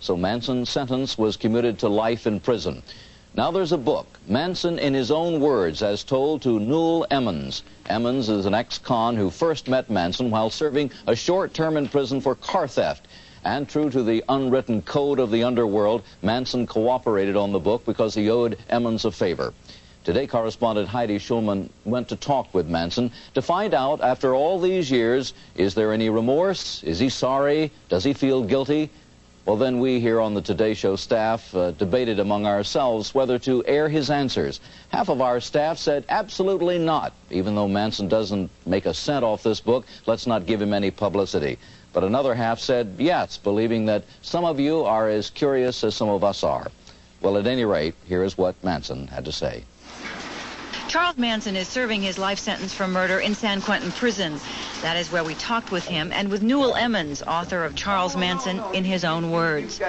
so Manson's sentence was commuted to life in prison. Now there's a book, Manson in his own words, as told to Newell Emmons. Emmons is an ex-con who first met Manson while serving a short term in prison for car theft. And true to the unwritten code of the underworld, Manson cooperated on the book because he owed Emmons a favor. Today, correspondent Heidi Schulman went to talk with Manson to find out, after all these years, is there any remorse? Is he sorry? Does he feel guilty? Well, then we here on the Today Show staff debated among ourselves whether to air his answers. Half of our staff said absolutely not. Even though Manson doesn't make a cent off this book, let's not give him any publicity. But another half said yes, believing that some of you are as curious as some of us are. Well, at any rate, here is what Manson had to say. Charles Manson is serving his life sentence for murder in San Quentin prison. That is where we talked with him and with Newell Emmons, author of Charles Manson in his own words.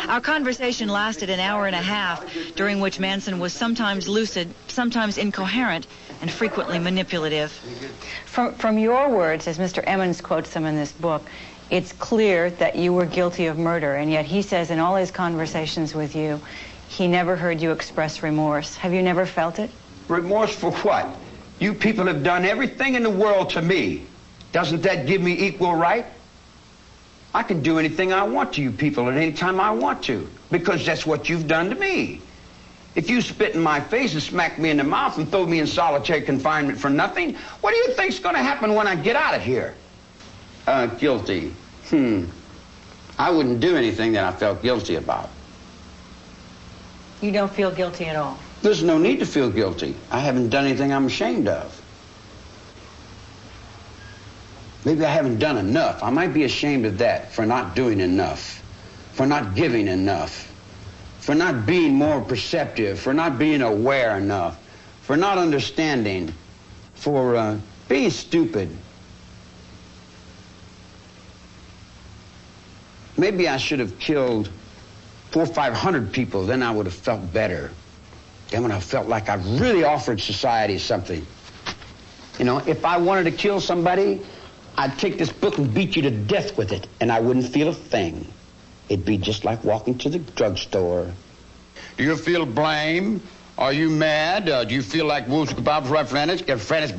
Our conversation lasted an hour and a half, during which Manson was sometimes lucid, sometimes incoherent, and frequently manipulative. From your words, as Mr. Emmons quotes them in this book, it's clear that you were guilty of murder, and yet he says in all his conversations with you, he never heard you express remorse. Have you never felt it? Remorse for what? You people have done everything in the world to me. Doesn't that give me equal right? I can do anything I want to you people at any time I want to, because that's what you've done to me. If you spit in my face and smack me in the mouth and throw me in solitary confinement for nothing, what do you think's going to happen when I get out of here? Guilty. I wouldn't do anything that I felt guilty about. You don't feel guilty at all? There's no need to feel guilty. I haven't done anything I'm ashamed of. Maybe I haven't done enough. I might be ashamed of that, for not doing enough, for not giving enough, for not being more perceptive, for not being aware enough, for not understanding, for being stupid. Maybe I should have killed 400 or 500 people, then I would have felt better. Then when I felt like I really offered society something. You know, if I wanted to kill somebody, I'd take this book and beat you to death with it, and I wouldn't feel a thing. It'd be just like walking to the drugstore. Do you feel blame? Are you mad? Do you feel like Wolf's Kebab's right friends? Get friends,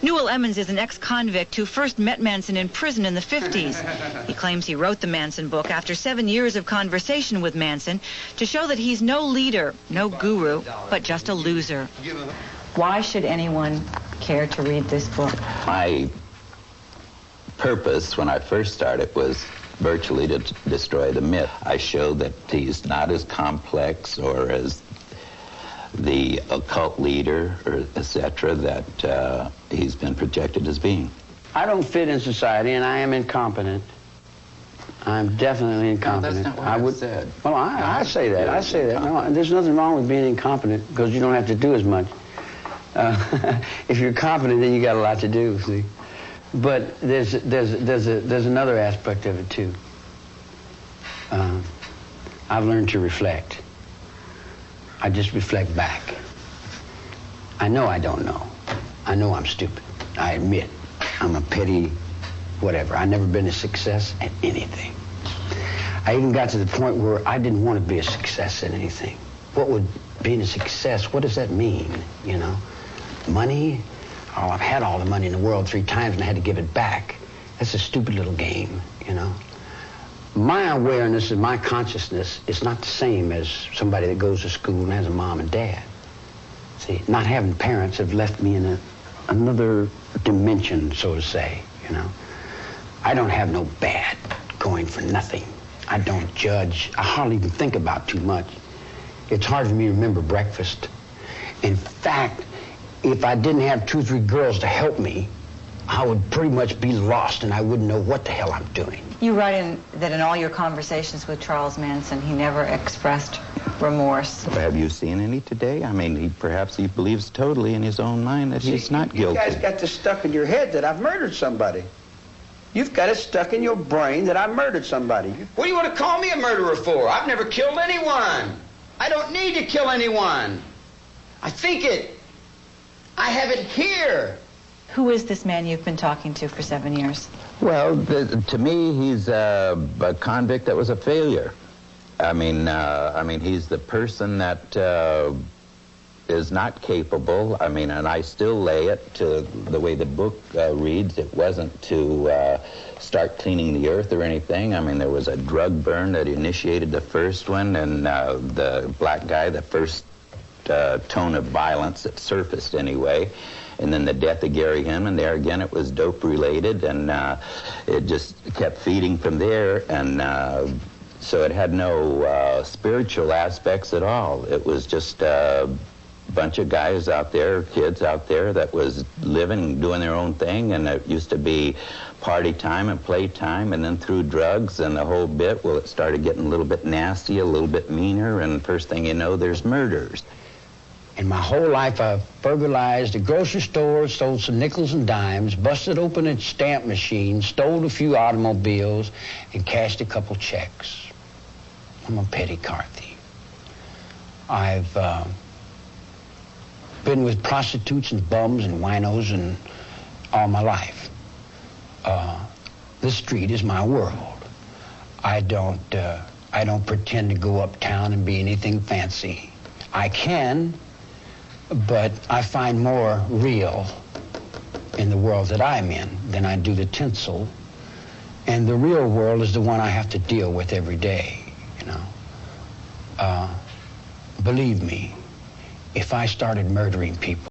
Newell Emmons is an ex-convict who first met Manson in prison in the 50s. He claims he wrote the Manson book after 7 years of conversation with Manson to show that he's no leader, no guru, but just a loser. Why should anyone care to read this book? My purpose when I first started was virtually to destroy the myth. I showed that he's not as complex or as the occult leader, or etc., that he's been projected as being. I don't fit in society, and I am incompetent. I'm definitely incompetent. No, that's not what I said. Well, I say that. I say that. No, there's nothing wrong with being incompetent because you don't have to do as much. If you're competent, then you got a lot to do. See, but there's another aspect of it too. I've learned to reflect. I just reflect back. I know I don't know. I know I'm stupid. I admit I'm a petty whatever. I've never been a success at anything. I even got to the point where I didn't want to be a success at anything. What would being a success, what does that mean, you know? Money? Oh, I've had all the money in the world 3 times and I had to give it back. That's a stupid little game, you know? My awareness and my consciousness is not the same as somebody that goes to school and has a mom and dad. See, not having parents have left me in another dimension, so to say, you know. I don't have no bad going for nothing. I don't judge. I hardly even think about too much. It's hard for me to remember breakfast. In fact, if I didn't have 2 or 3 girls to help me, I would pretty much be lost and I wouldn't know what the hell I'm doing. You write that in all your conversations with Charles Manson, he never expressed remorse. Have you seen any today? I mean, perhaps he believes totally in his own mind that he's not guilty. You guys got this stuck in your head that I've murdered somebody. You've got it stuck in your brain that I murdered somebody. What do you want to call me a murderer for? I've never killed anyone. I don't need to kill anyone. I think it. I have it here. Who is this man you've been talking to for 7 years? Well, to me, he's a convict that was a failure. I mean, he's the person that is not capable. I mean, and I still lay it to the way the book reads. It wasn't to start cleaning the earth or anything. I mean, there was a drug burn that initiated the first one, and the black guy, the first tone of violence that surfaced anyway. And then the death of Gary Hinman, there again it was dope related, and it just kept feeding from there, and so it had no spiritual aspects at all. It was just a bunch of guys out there, kids out there that was living, doing their own thing, and it used to be party time and play time, and then through drugs and the whole bit, well, it started getting a little bit nasty, a little bit meaner, and first thing you know, there's murders. In my whole life, I've burglarized a grocery store, stole some nickels and dimes, busted open a stamp machine, stole a few automobiles, and cashed a couple checks. I'm a petty car thief. I've been with prostitutes and bums and winos and all my life. This street is my world. I don't pretend to go uptown and be anything fancy. I can, but I find more real in the world that I'm in than I do the tinsel. And the real world is the one I have to deal with every day, you know. Believe me, if I started murdering people,